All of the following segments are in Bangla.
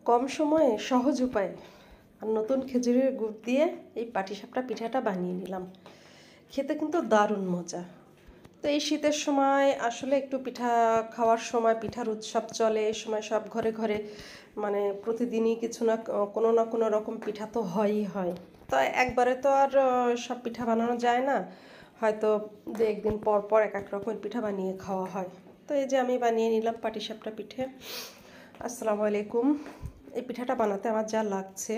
কম সময়ে সহজ উপায়ে আর নতুন খেজুরের গুড় দিয়ে এই পাটিসাপটা পিঠাটা বানিয়ে নিলাম। খেতে কিন্তু দারুণ মজা। তো এই শীতের সময় আসলে একটু পিঠা খাওয়ার সময়, পিঠার উৎসব চলে এই সময়, সব ঘরে ঘরে মানে প্রতিদিনই কিছু না কোনো রকম পিঠা তো হয়ই হয়। তো একবারে তো আর সব পিঠা বানানো যায় না, হয়তো দু একদিন পর পর এক এক রকমের পিঠা বানিয়ে খাওয়া হয়। তো এই যে আমি বানিয়ে নিলাম পাটিসাপটা পিঠে। আসসালামু আলাইকুম। এই পিঠাটা বানাতে আমার যা লাগছে,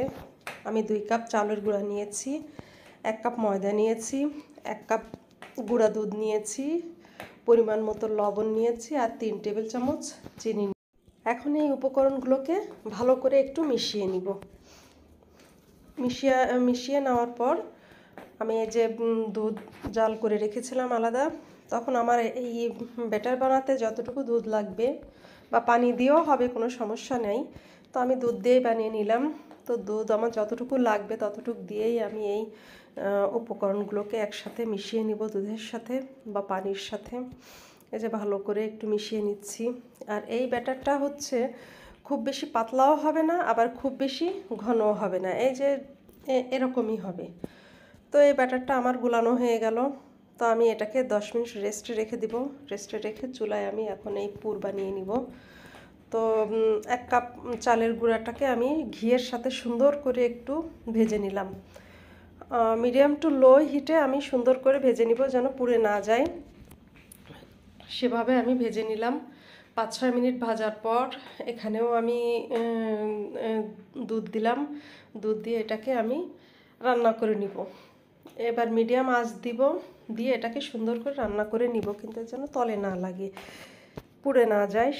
আমি 2 কাপ চালের গুঁড়া নিয়েছি, 1 কাপ ময়দা নিয়েছি, 1 কাপ গুঁড়া দুধ নিয়েছি, পরিমাণ মতো লবণ নিয়েছি আর 3 টেবিল চামচ চিনি। এখন এই উপকরণগুলোকে ভালো করে একটু মিশিয়ে নিব। মিশিয়ে নেওয়ার পর আমি এই যে দুধ জাল করে রেখেছিলাম আলাদা, তখন আমার এই ব্যাটার বানাতে যতটুকু দুধ লাগবে বা পানি দিয়েও হবে, কোনো সমস্যা নেই। তো আমি দুধ দিয়েই বানিয়ে নিলাম। তো দুধ আমার যতটুকু লাগবে ততটুকু দিয়েই আমি এই উপকরণগুলোকে একসাথে মিশিয়ে নিব দুধের সাথে বা পানির সাথে। এই যে ভালো করে একটু মিশিয়ে নিচ্ছি। আর এই ব্যাটারটা হচ্ছে খুব বেশি পাতলাও হবে না, আবার খুব বেশি ঘনও হবে না, এই যে এরকমই হবে। তো এই ব্যাটারটা আমার গুলানো হয়ে গেল। তো আমি এটাকে 10 মিনিট রেস্টে রেখে দিব। রেস্টে রেখে চুলায় আমি এখন এই পুর বানিয়ে নিব। তো 1 কাপ চালের গুঁড়াটাকে আমি ঘিয়ের সাথে সুন্দর করে একটু ভেজে নিলাম। মিডিয়াম টু লো হিটে আমি সুন্দর করে ভেজে নিব, যেন পুড়ে না যায়, সেভাবে আমি ভেজে নিলাম। 5-6 মিনিট ভাজার পর এখানেও আমি দুধ দিলাম। দুধ দিয়ে এটাকে আমি রান্না করে নিব। এবার মিডিয়াম আঁচ দিব, দিয়ে এটাকে সুন্দর করে রান্না করে নিব, কিন্তু যেন তলে না লাগে, পুড়ে না যায়,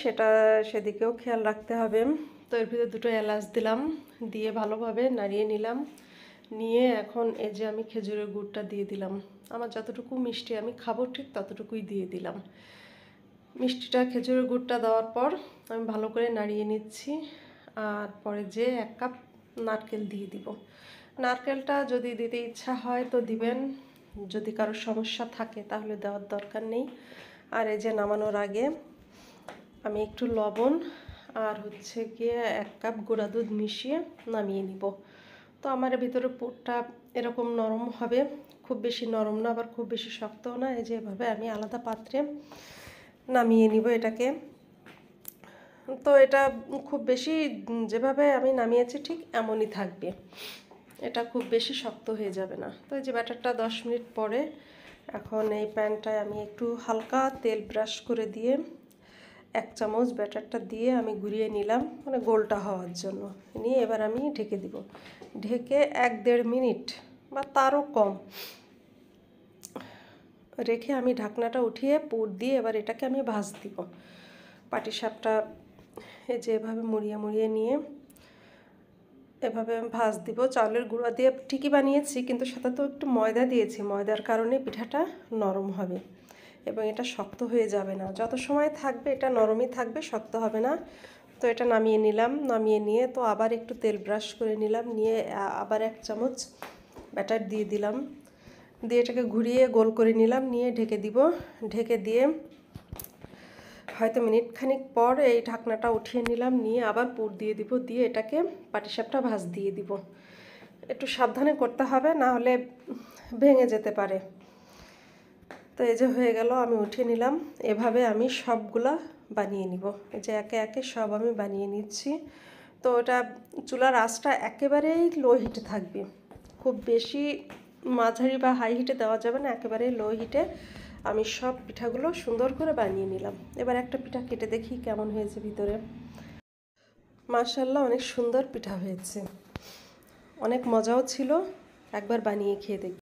সেদিকেও খেয়াল রাখতে হবে। তো এর ভিতরে 2টো এলাচ দিলাম, দিয়ে ভালোভাবে নাড়িয়ে নিলাম। নিয়ে এখন এই যে আমি খেজুরের গুড়টা দিয়ে দিলাম। আমার যতটুকু মিষ্টি আমি খাবো ঠিক ততটুকুই দিয়ে দিলাম। মিষ্টিটা, খেজুরের গুড়টা দেওয়ার পর আমি ভালো করে নাড়িয়ে নিচ্ছি। আর পরে যে 1 কাপ নারকেল দিয়ে দিব। নারকেলটা যদি দিতে ইচ্ছা হয় তো দিবেন, যদি কারোর সমস্যা থাকে তাহলে দেওয়ার দরকার নেই। আর এই যে নামানোর আগে আমি একটু লবণ আর হচ্ছে গিয়ে 1 কাপ গুঁড়া দুধ মিশিয়ে নামিয়ে নিব। তো আমার ভিতরে পুরটা এরকম নরম হবে, খুব বেশি নরম না আবার খুব বেশি শক্তও না। এই যে এভাবে আমি আলাদা পাত্রে নামিয়ে নিব এটাকে। তো এটা খুব বেশি, যেভাবে আমি নামিয়েছি ঠিক এমনই থাকবে, এটা খুব বেশি শক্ত হয়ে যাবে না। তো এই যে ব্যাটারটা 10 মিনিট পরে এখন এই প্যানটায় আমি একটু হালকা তেল ব্রাশ করে দিয়ে 1 চামচ ব্যাটারটা দিয়ে আমি ঘুরিয়ে নিলাম, মানে গোলটা হওয়ার জন্য। নিয়ে এবার আমি ঢেকে দিব। ঢেকে 1-1.5 মিনিট বা তারও কম রেখে আমি ঢাকনাটা উঠিয়ে পুর দিয়ে এবার এটাকে আমি ভাজ দিব। পাটিসাপটা এই যে এভাবে মুড়িয়ে মুড়িয়ে নিয়ে এভাবে ভাজ দিব। চালের গুঁড়া দিয়ে ঠিকই বানিয়েছি, কিন্তু সাথে তো একটু ময়দা দিয়েছি, ময়দার কারণে পিঠাটা নরম হবে এবং এটা শক্ত হয়ে যাবে না। যত সময় থাকবে এটা নরমই থাকবে, শক্ত হবে না। তো এটা নামিয়ে নিলাম। নামিয়ে নিয়ে তো আবার একটু তেল ব্রাশ করে নিলাম, নিয়ে আবার 1 চামচ ব্যাটার দিয়ে দিলাম, দিয়ে এটাকে ঘুরিয়ে গোল করে নিলাম, নিয়ে ঢেকে দিব। ঢেকে দিয়ে হয়তো মিনিট খানিক পর এই ঢাকনাটা উঠিয়ে নিলাম, নিয়ে আবার পুর দিয়ে দিব, দিয়ে এটাকে পাটিসাপটা ভাজ দিয়ে দিব। একটু সাবধানে করতে হবে, না হলে ভেঙে যেতে পারে। তো এই যে হয়ে গেল, আমি উঠিয়ে নিলাম। এভাবে আমি সবগুলা বানিয়ে নিব। এই যে একে একে সব আমি বানিয়ে নিচ্ছি। তো ওটা চুলার আঁচটা একেবারেই লো হিটে থাকবে, খুব বেশি মাঝারি বা হাই হিটে দেওয়া যাবে না, একেবারেই লো হিটে আমি সব পিঠাগুলো সুন্দর করে বানিয়ে নিলাম। এবার একটা পিঠা কেটে দেখি কেমন হয়েছে ভিতরে। মাশাআল্লাহ, অনেক সুন্দর পিঠা হয়েছে, অনেক মজাও ছিল। একবার বানিয়ে খেয়ে দেখি।